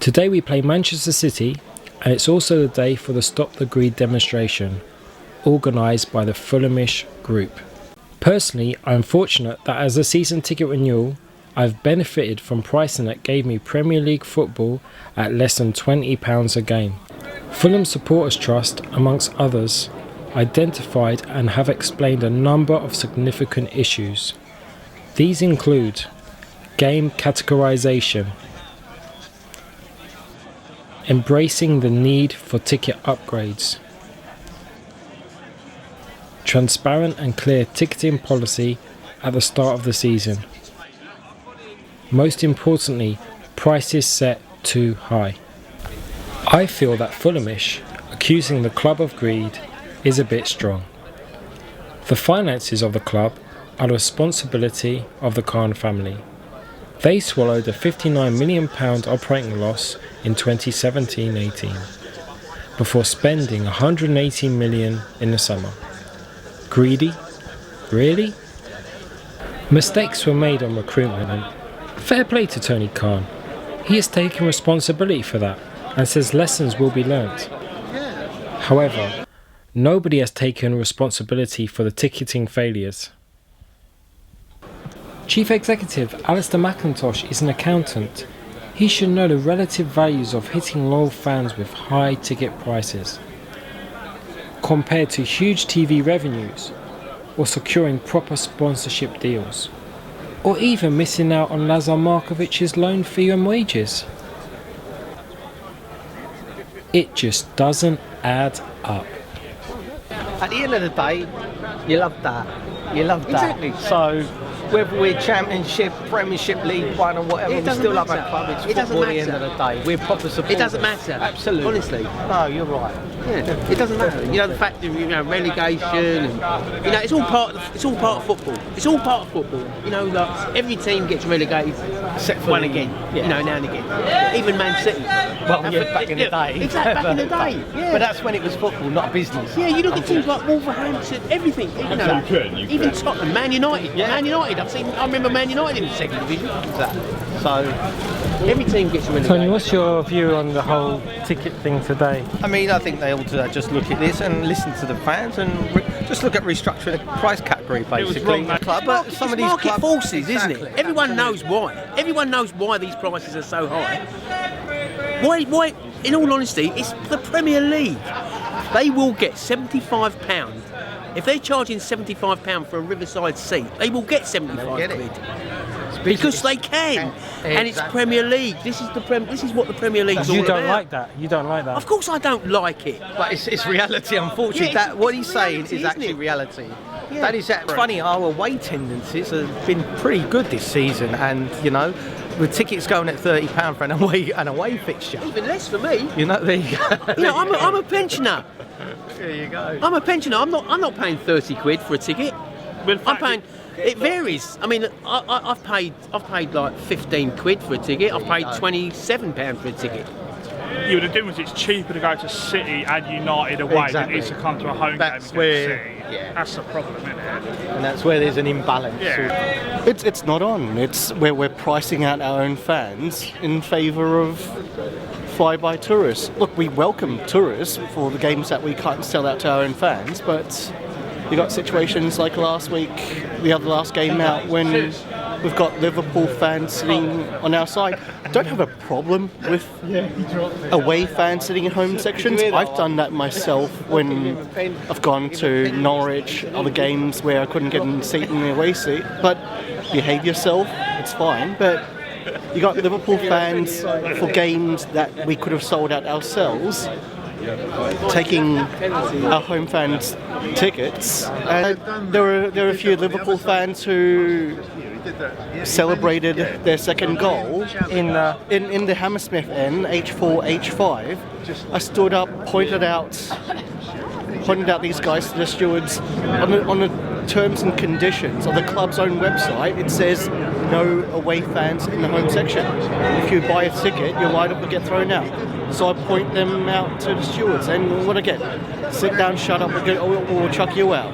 Today we play Manchester City, and it's also the day for the Stop the Greed demonstration, organised by the Fulhamish group. Personally, I'm fortunate that as a season ticket renewal, I've benefited from pricing that gave me Premier League football at less than £20 a game. Fulham Supporters Trust, amongst others, identified and have explained a number of significant issues. These include game categorisation, embracing the need for ticket upgrades, transparent and clear ticketing policy at the start of the season. Most importantly, prices set too high. I feel that Fulhamish accusing the club of greed is a bit strong. The finances of the club are the responsibility of the Khan family. They swallowed a £59 million operating loss in 2017-18 before spending £118 million in the summer. Greedy? Really? Mistakes were made on recruitment, and fair play to Tony Khan. He has taken responsibility for that and says lessons will be learnt. However, nobody has taken responsibility for the ticketing failures. Chief Executive Alistair McIntosh is an accountant. He should know the relative values of hitting loyal fans with high ticket prices compared to huge TV revenues, or securing proper sponsorship deals, or even missing out on Lazar Markovic's loan fee and wages. It just doesn't add up. At the end of the day, you love that. You love that. Exactly. So whether we're Championship, Premiership, League One or whatever, we still love our club. It's football at the end of the day. We're proper supporters. It doesn't matter. Absolutely. Honestly. No, you're right. Yeah, it doesn't matter. You know, the fact that, relegation and, it's all part of football. It's all part of football. You know, like, every team gets relegated Except for one the- again, yeah. now and again. Even Man City. Well, yeah, back in the day. Exactly, back in the day. Yeah. But that's when it was football, not business. Yeah, you look at teams like Wolverhampton, everything. You know, even Tottenham, Man United. Yeah. Man United. I remember Man United in the second division. Exactly. So, Every team gets relegated. Tony, what's your view on the whole ticket thing today? I mean, I think they ought to just look at this and listen to the fans and just look at restructuring the price category, basically. Club, but some of these market clubs, forces, isn't exactly. it? Everyone knows why. Everyone knows why these prices are so high. Why? In all honesty, it's the Premier League. They will get £75. If they're charging £75 for a Riverside seat, they will get 75 get quid. it. Because they can, and it's Premier League. This is what the Premier League's all You about. don't like that? You don't like that? Of course, I don't like it. But it's reality, unfortunately. Yeah, What he's it's saying reality, is isn't actually it? reality. Yeah. That is funny. Our away tendencies have been pretty good this season, and with tickets going at £30 for an away fixture. Even less for me. There you go. I'm a pensioner. There you go. I'm a pensioner. I'm not paying 30 quid for a ticket. I'm paying. It varies. I mean, I've paid like 15 quid for a ticket. I've paid £27 for a ticket. Yeah, the difference is it's cheaper to go to City and United away Exactly. than it is to come to a home That's game where- against City. yeah. That's the problem, isn't it? And that's where there's an imbalance. Yeah. It's not on. It's where we're pricing out our own fans in favour of fly-by tourists. Look, we welcome tourists for the games that we can't sell out to our own fans, but you got situations like last week, the last game out, when we've got Liverpool fans sitting on our side. I don't have a problem with away fans sitting in home sections. I've done that myself when I've gone to Norwich, other games where I couldn't get a seat in the away seat. But behave yourself, it's fine. But you got Liverpool fans for games that we could have sold out ourselves, taking our home fans tickets. And there are a few Liverpool fans who celebrated their second goal in the Hammersmith end, H4, H5. I stood up, pointed out these guys to the stewards on the terms and conditions of the club's own website. It says no away fans in the home section. If you buy a ticket, you're liable to get thrown out. So I point them out to the stewards, and what I get? Sit down, shut up, or we'll chuck you out.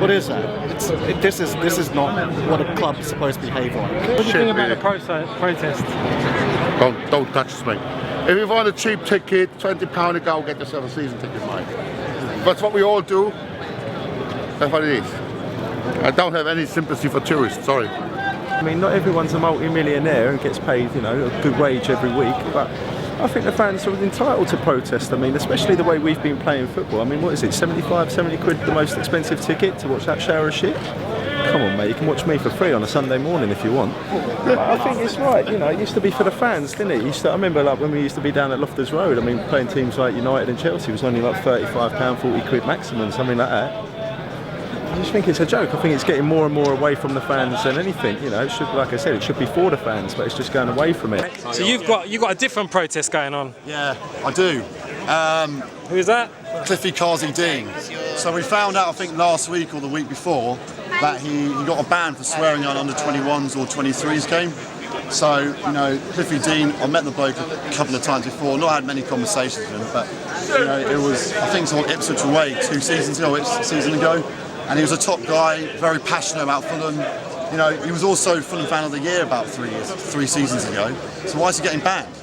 What is that? This is not what a club is supposed to behave like. What do you think about the protest? Don't touch me. If you want a cheap ticket, £20 a go, get yourself a season ticket, mate. That's what we all do. That's what it is. I don't have any sympathy for tourists, sorry. I mean, not everyone's a multi-millionaire and gets paid, you know, a good wage every week, but I think the fans are entitled to protest. I mean, especially the way we've been playing football. I mean, what is it, 75, 70 quid the most expensive ticket to watch that shower of shit? Come on, mate, you can watch me for free on a Sunday morning if you want. But I think it's right, you know, it used to be for the fans, didn't it? I remember like when we used to be down at Loftus Road, I mean, playing teams like United and Chelsea was only like £35, 40 quid maximum, something like that. I just think it's a joke. I think it's getting more and more away from the fans than anything. You know, it should, like I said, it should be for the fans, but it's just going away from it. So you've got a different protest going on. Yeah, I do. Who is that? Cliffie Dean. So we found out, I think last week or the week before, that he got a ban for swearing on under 21s or 23s game. So, you know, Cliffie Dean, I met the bloke a couple of times before, not had many conversations with him, but, you know, it was, I think it's on Ipswich away 2 seasons ago, a season ago. And he was a top guy, very passionate about Fulham. You know, he was also Fulham Fan of the Year about 3 seasons ago. So why is he getting banned?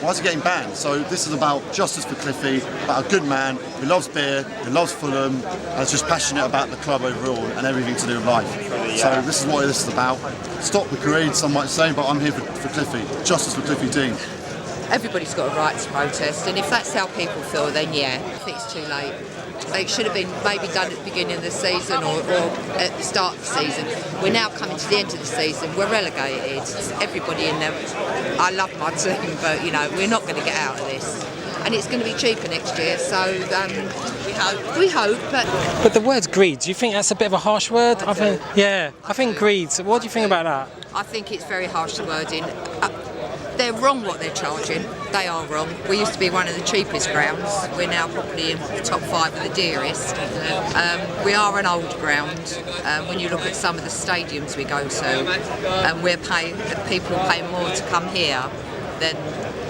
Why is he getting banned? So this is about justice for Cliffie, about a good man who loves beer, who loves Fulham, and is just passionate about the club overall and everything to do with life. So this is what this is about. Stop the greed, some might say, but I'm here for Cliffie. Justice for Cliffie Dean. Everybody's got a right to protest, and if that's how people feel, then yeah, I think it's too late. It should have been maybe done at the beginning of the season or at the start of the season. We're now coming to the end of the season. We're relegated. Everybody in there. I love my team, but you know we're not going to get out of this. And it's going to be cheaper next year. So we hope. But the word greed. Do you think that's a bit of a harsh word? I think greed. What do you think about that? I think it's very harsh wording. They're wrong what they're charging. They are wrong. We used to be one of the cheapest grounds. We're now probably in the top 5 of the dearest. We are an old ground. When you look at some of the stadiums we go to, we're paying people are paying more to come here than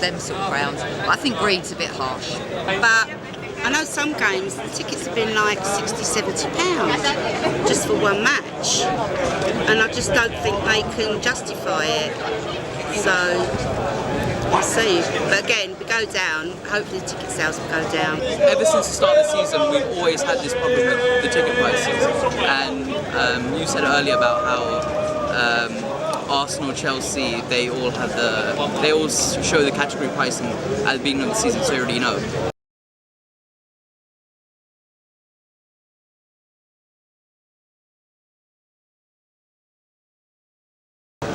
them sort of grounds. But I think greed's a bit harsh. But I know some games the tickets have been like £60-70 just for one match, and I just don't think they can justify it. So we'll see. But again, we go down, hopefully the ticket sales will go down. Ever since the start of the season, we've always had this problem with the ticket prices. And you said earlier about how Arsenal, Chelsea, they all show the category pricing at the beginning of the season, so you already know.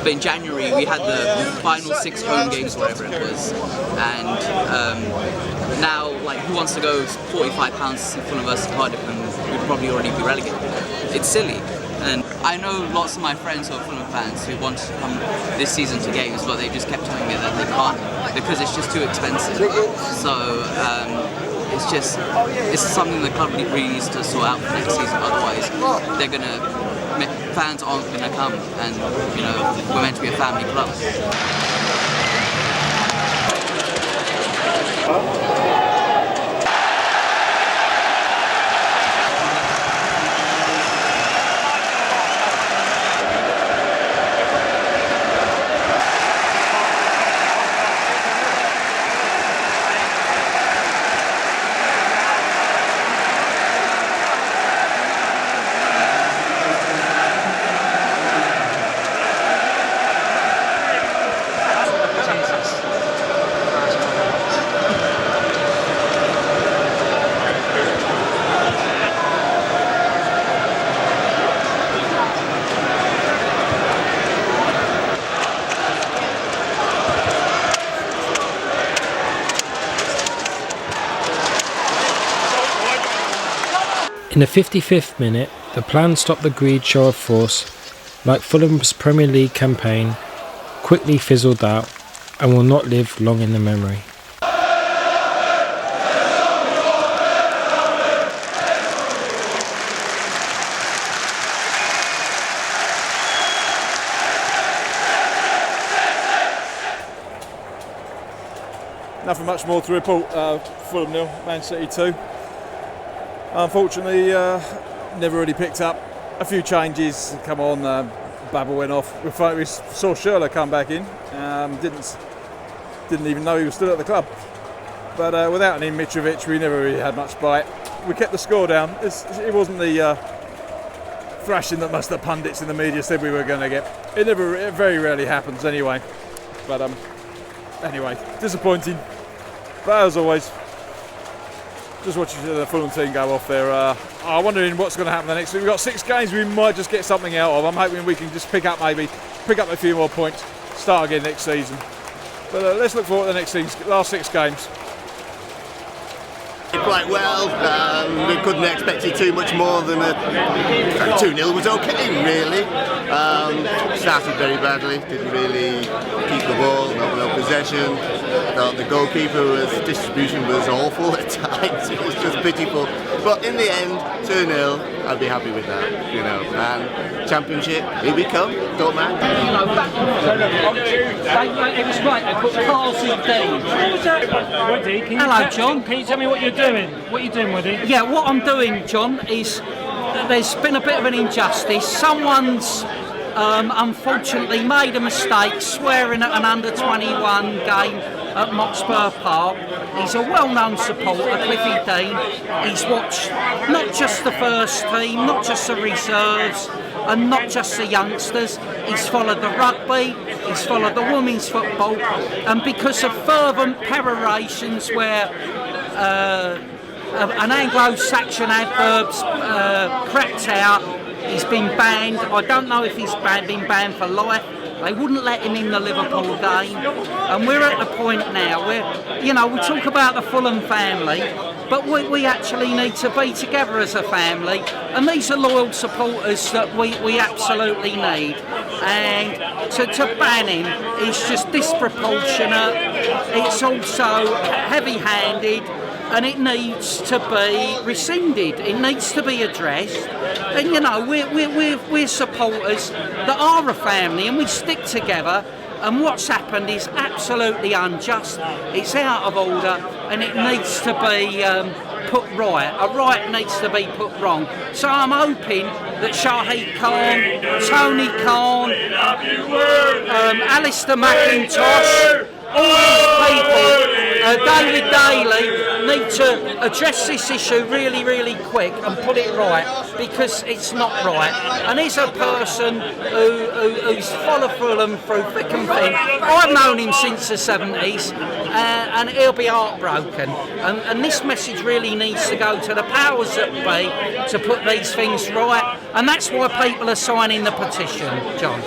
But in January we had the final 6 home games, whatever it was, and now like who wants to go £45 to see Fulham versus Cardiff and we'd probably already be relegated. It's silly, and I know lots of my friends who are Fulham fans who want to come this season to games, but they just kept telling me that they can't because it's just too expensive. So it's something the club really needs to sort out for next season. Otherwise, fans aren't going to come, and you know we're meant to be a family club. In the 55th minute, the plan stopped the greed show of force, like Fulham's Premier League campaign, quickly fizzled out and will not live long in the memory. Nothing much more to report. Fulham 0, Man City 2. Unfortunately, never really picked up. A few changes come on. Babel went off. We saw Schürrle come back in. didn't even know he was still at the club. But without any Mitrovic, we never really had much bite. We kept the score down. It wasn't the thrashing that most of the pundits in the media said we were going to get. It very rarely happens anyway. But anyway, disappointing. But as always, just watching the Fulham team go off there. I'm wondering what's going to happen the next week. We've got 6 games we might just get something out of. I'm hoping we can just pick up a few more points, start again next season. But let's look forward to the last 6 games. Quite well. We couldn't expect it too much more than a 2-0 was okay, really. Started very badly, didn't really keep the ball, no possession. The goalkeeper distribution was awful at times. It was just pitiful. But in the end, 2-0, I'd be happy with that, you know. And Championship, here we come, don't mind. It was right, they put Carlson down. Hello, John. Can you tell me what you're doing? What are you doing, Woody? Yeah, what I'm doing, John, is there's been a bit of an injustice. Someone's unfortunately made a mistake swearing at an under-21 game at Moxburgh Park. He's a well-known supporter, Cliffie Dean. He's watched not just the first team, not just the reserves, and not just the youngsters. He's followed the rugby, he's followed the women's football, and because of fervent perorations where an Anglo-Saxon adverb's crept out, he's been banned. I don't know if he's been banned for life. They wouldn't let him in the Liverpool game, and we're at the point now where, you know, we talk about the Fulham family, but we actually need to be together as a family, and these are loyal supporters that we absolutely need. And to ban him is just disproportionate. It's also heavy-handed, and it needs to be rescinded. It needs to be addressed. And you know, we're supporters that are a family, and we stick together. And what's happened is absolutely unjust. It's out of order, and it needs to be put right. A right needs to be put wrong. So I'm hoping that Shahid Khan, Tony Khan, Alistair McIntosh, all these people, David Daly, need to address this issue really, really quick and put it right, because it's not right. And he's a person who's full of Fulham through thick and thin. I've known him since the 70s, and he'll be heartbroken. And this message really needs to go to the powers that be to put these things right, and that's why people are signing the petition, John.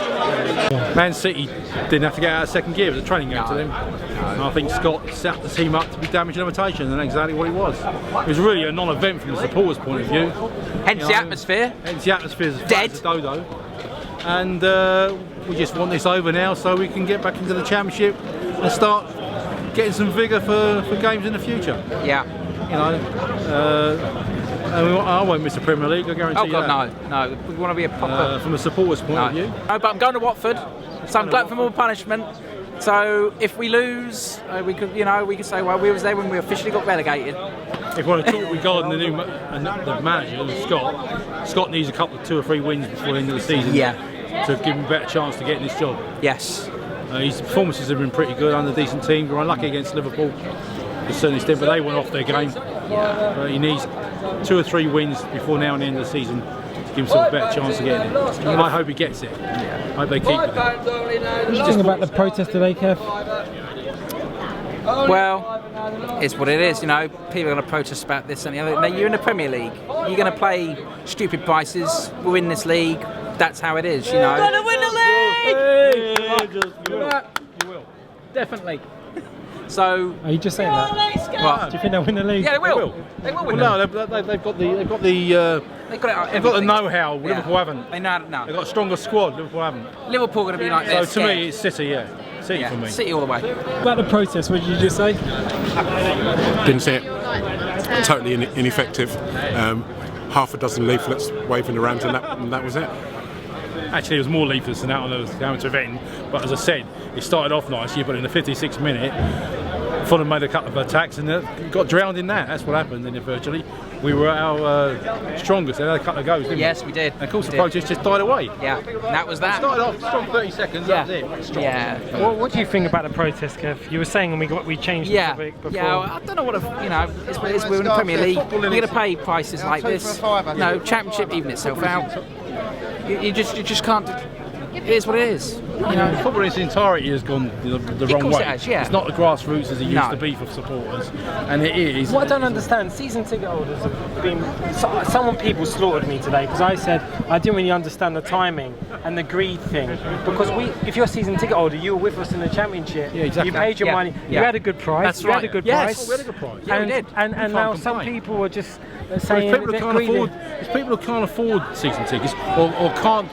Man City didn't have to get out of second gear, it was a training game to them. And I think Scott set the team up to be damage and limitation, and exactly what it was. It was really a non-event from the supporters' point of view. Hence the atmosphere. Hence the atmosphere's dead. As a dodo. And we just want this over now so we can get back into the Championship and start getting some vigour for games in the future. Yeah. You know, I won't miss the Premier League, I guarantee you. Oh God, no. We want to be a proper... from a supporter's point of view. No, but I'm going to Watford, so I'm glad for more punishment. So if we lose, we could say, well, we was there when we officially got relegated. If we want to talk regarding the new the manager, Scott needs a couple of 2 or 3 wins before the end of the season. Yeah. To give him a better chance to get in this job. Yes. His performances have been pretty good under decent teams. We're unlucky against Liverpool to a certain extent, but they went off their game. Yeah. He needs 2 or 3 wins before now and the end of the season to give himself a better chance of getting it. And I hope he gets it. Yeah. I hope they keep it. What do you think about the protest today, Kev? Well, it's what it is, you know. People are going to protest about this and the other. Now, you're in the Premier League. You're going to play stupid prices. We're in this league. That's how it is, you know. We're going to win the league! You will. Definitely. So. Are you just saying that? What? Do you think they'll win the league? Yeah, they will. They will win. Well, no, they've got the know-how. Yeah. Liverpool haven't. They know. No. They've got a stronger squad. Liverpool haven't. Liverpool are going to be like so this. To me, it's City. Yeah, City for me. City all the way. About the protest, what did you just say? Didn't see it. Totally ineffective. Half a dozen leaflets waving around, and that was it. Actually, there was more leaflets than that on the amateur event. But as I said, it started off nicely, but in the 56th minute, Fulham made a couple of attacks and got drowned in that. That's what happened. And eventually, we were at our strongest. They had a couple of goes, didn't we? Yes, we did. And of course, the protest just died away. Yeah, that was that. It started off strong 30 seconds. Yeah. That was it. Strong. Yeah. Well, what do you think about the protest, Kev? You were saying when we changed the topic before. Yeah, I don't know what we're in the Premier League. You're going to pay prices like this. No, Championship even itself out. You just can't. It is what it is. Football in its entirety has gone the wrong way. It has, yeah. It's not the grassroots as it used to be for supporters, and it is. What I don't understand, season ticket holders have been. Some people slaughtered me today because I said I didn't really understand the timing and the greed thing. Because if you're a season ticket holder, you were with us in the Championship. Yeah, exactly. You paid your money. Yeah. You had a good price. That's right. You had a good yes. price. We had a good price. Yeah, we did. And now some people are just saying There's people who can't afford season tickets or can't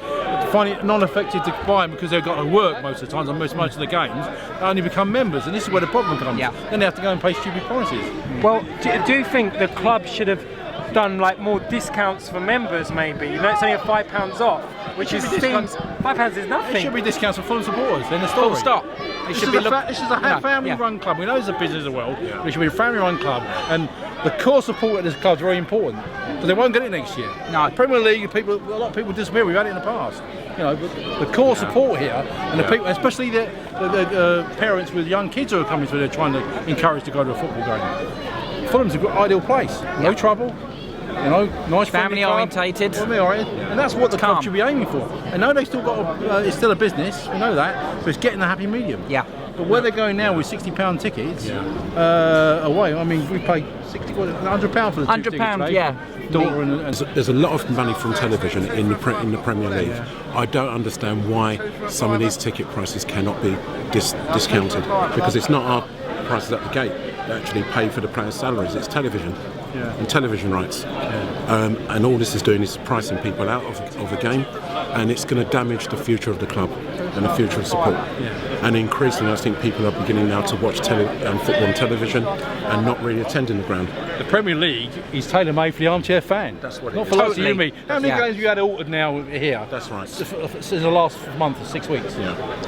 find it non-effective to buy them because they've got to work most of the times and most of the games, they only become members, and this is where the problem comes. Yeah. Then they have to go and pay stupid prices. Well, do you think the club should have done like more discounts for members maybe? It's only £5 off, which is seems £5 is nothing. It should be discounts for Fulham supporters. Then the story. Full stop. This is a family-run club. We know it's a business as well, but it should be a family-run club, and the core support of this club is very important because they won't get it next year. No. The Premier League, a lot of people disappear. We've had it in the past. But the core support here, and the people, especially the parents with young kids who are coming through, they're trying to encourage to go to a football game. Fulham's a good, ideal place. No trouble. Nice family orientated. And that's what the club should be aiming for. I know they still got it's still a business, we know that, but it's getting the happy medium. Yeah. But where they're going now with £60 tickets away, I mean, we paid £100 for the two tickets. £100, yeah. There's a lot of money from television in the Premier League. Yeah. I don't understand why some of these ticket prices cannot be discounted, because it's not our prices at the gate that actually pay for the players' salaries. It's television and television rights. And all this is doing is pricing people out of the game, and it's going to damage the future of the club and the future of support. And increasingly, I think people are beginning now to watch football on television and not really attending the ground. The Premier League is tailor-made for the armchair fan. That's what it not is. for lots of you and me. How many games have you had altered now here? That's right. Since the last month or 6 weeks.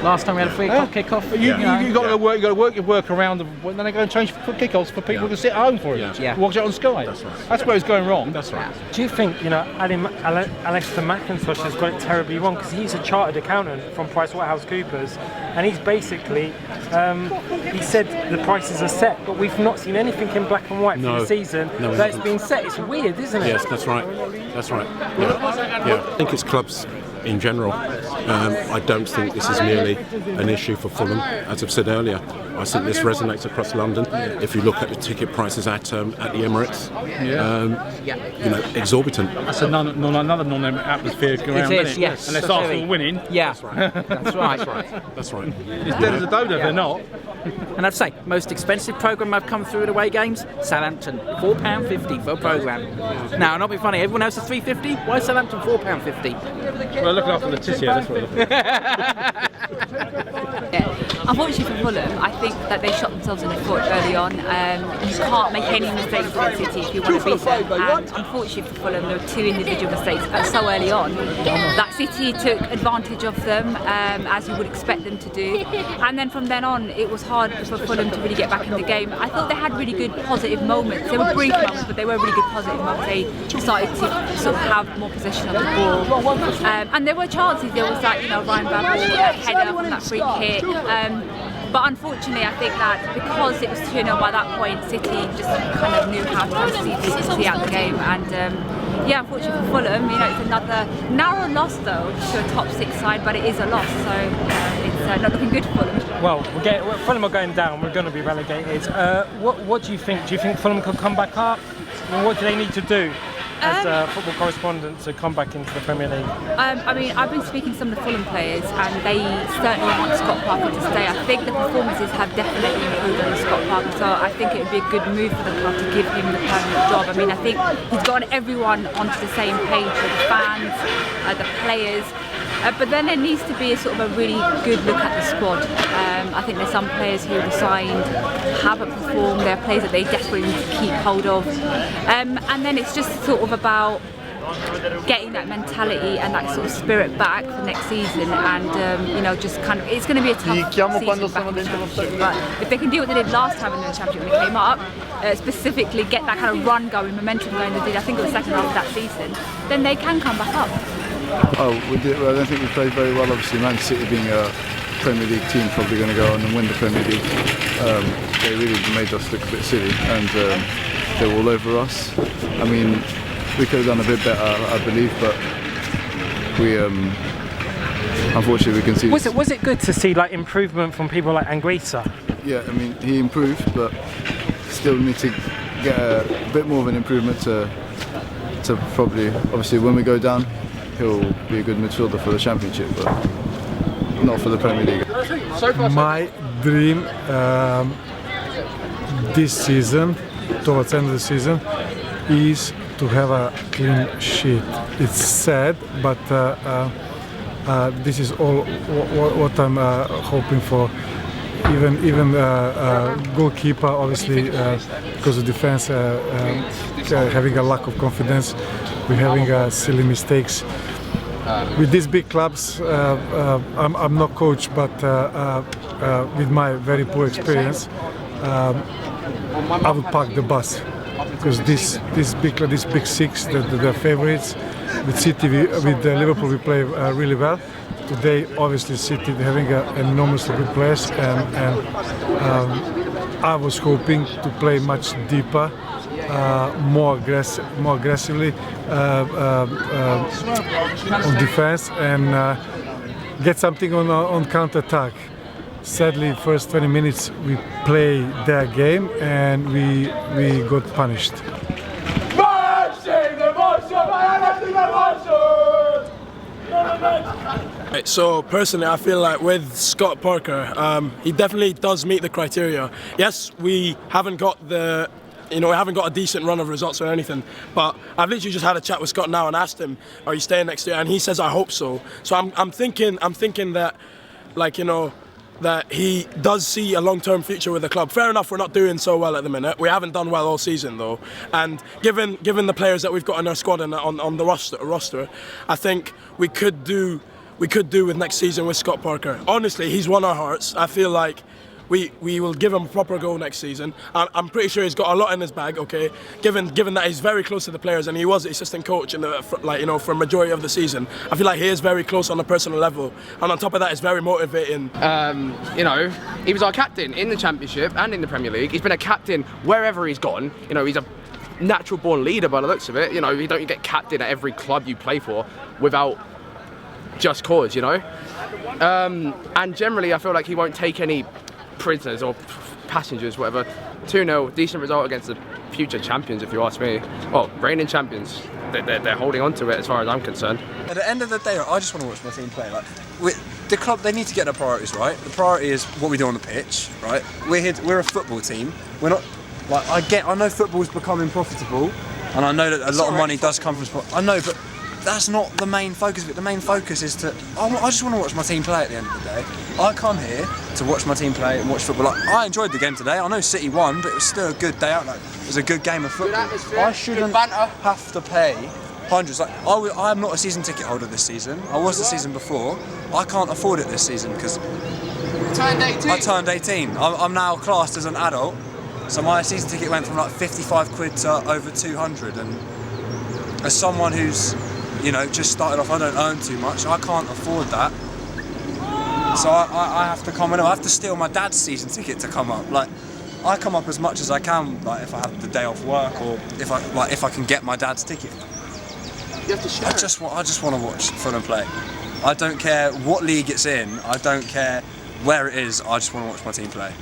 Last time we had a free kick-off. You got to go work. You got to work your work around. Then they go and change kick-offs for people who can sit at home for it. Yeah. Watch it on Sky. That's right. That's where it's going wrong. That's right. Do you think Alistair McIntosh has got it terribly wrong, because he's a chartered accountant from PricewaterhouseCoopers, and he's basically he said the prices are set, but we've not seen anything in black and white for the season that it's been set. It's weird, isn't it? Yes, that's right. That's right. Yeah. I think it's clubs in general. I don't think this is merely an issue for Fulham. As I've said earlier, I think this resonates across London. If you look at the ticket prices at the Emirates, exorbitant. That's another non-atmosphere around, it is, isn't it? yes. Unless Arsenal winning. Yeah, that's right. That's right. It's dead as a dodo. They're not. And I'd say most expensive programme I've come through at away games, Southampton, £4.50 for a programme. Now, not be funny, everyone else is £3.50. Why is Southampton £4.50? Well, looking after Petition, that's what we're looking at. Unfortunately for Fulham, I think that they shot themselves in the foot early on. You can't make any mistakes against City if you want to beat them. And unfortunately for Fulham, there were two individual mistakes so early on that City took advantage of them, as you would expect them to do. And then from then on, it was hard for Fulham to really get back in the game. I thought they had really good positive moments. They were brief moments, but they were really good positive moments. They started to sort of have more possession of the ball. And there were chances. There was that, Ryan Babel header from that free kick. But unfortunately, I think that because it was 2-0 by that point, City just kind of knew how to see out the game. And unfortunately for Fulham, it's another narrow loss though to a top 6 side, but it is a loss, so it's not looking good for Fulham. Well, Fulham are going down. We're going to be relegated. What do you think? Do you think Fulham could come back up? What do they need to do as a football correspondent to come back into the Premier League? I've been speaking to some of the Fulham players, and they certainly want Scott Parker to stay. I think the performances have definitely improved under Scott Parker, so I think it would be a good move for the club to give him the permanent job. I think he's gotten everyone onto the same page, the fans, the players. But then there needs to be a sort of a really good look at the squad. I think there's some players who were signed, haven't performed. There are players that they desperately need to keep hold of. And then it's just sort of about getting that mentality and that sort of spirit back for next season, and you know, just kind of, it's going to be a tough season back in the Championship, but if they can do what they did last time in the Championship when they came up, specifically get that kind of run going, momentum going they did, I think it was the second half of that season, then they can come back up. Oh, I don't think we played very well. Obviously, Man City being a Premier League team, probably going to go on and win the Premier League. They really made us look a bit silly, and they were all over us. I mean, we could have done a bit better, I believe, but we unfortunately we can see. Was it good to see like improvement from people like Anguissa? Yeah, I mean he improved, but still need to get a bit more of an improvement to probably, obviously when we go down, he'll be a good midfielder for the Championship, but not for the Premier League. My dream this season, towards the end of the season, is to have a clean sheet. It's sad, but this is all what I'm hoping for. Even goalkeeper, obviously, because of defense, having a lack of confidence, we're having silly mistakes. With these big clubs, I'm not coach, but with my very poor experience, I would park the bus, because this big six, the favorites. With City, with Liverpool, we play really well. Today, obviously, City having enormously good players, and I was hoping to play much deeper, more aggressively on defense, and get something on counter-attack. Sadly, first 20 minutes we play their game and we got punished. So personally, I feel like with Scott Parker, he definitely does meet the criteria. Yes, we haven't got we haven't got a decent run of results or anything, but I've literally just had a chat with Scott now and asked him, "Are you staying next year?" And he says, "I hope so." So I'm thinking that, like, you know, that he does see a long-term future with the club. Fair enough, we're not doing so well at the minute. We haven't done well all season though, and given the players that we've got in our squad and on the roster, I think we could do with next season with Scott Parker. Honestly, he's won our hearts. I feel like we will give him a proper go next season. I'm pretty sure he's got a lot in his bag. Okay, given that he's very close to the players and he was the assistant coach in for a majority of the season. I feel like he is very close on a personal level, and on top of that, it's very motivating. You know, he was our captain in the Championship and in the Premier League. He's been a captain wherever he's gone. You know, he's a natural born leader by the looks of it. You know, you don't get captain at every club you play for without just cause, you know. And generally, I feel like he won't take any prisoners or passengers, whatever. 2-0, decent result against the future champions, if you ask me. Well, reigning champions. They're holding on to it as far as I'm concerned. At the end of the day, I just want to watch my team play. Like, the club, they need to get their priorities right. The priority is what we do on the pitch, right? We're a football team. We're not, like, I know football's becoming profitable, and I know that a lot of money does come from sport. I know, but that's not the main focus of it. The main focus is I just want to watch my team play at the end of the day. I come here to watch my team play and watch football. Like, I enjoyed the game today. I know City won, but it was still a good day out. Like, it was a good game of football. I shouldn't have to pay hundreds. Like, I'm not a season ticket holder this season. I was the season before. I can't afford it this season because I turned 18. I'm now classed as an adult, so my season ticket went from like 55 quid to over 200. And as someone who's, you know, just started off, I don't earn too much. I can't afford that. So I have to come in. I have to steal my dad's season ticket to come up. Like, I come up as much as I can. Like, if I have the day off work, or if I can get my dad's ticket. You have to share. I just want to watch Fulham play. I don't care what league it's in. I don't care where it is. I just want to watch my team play.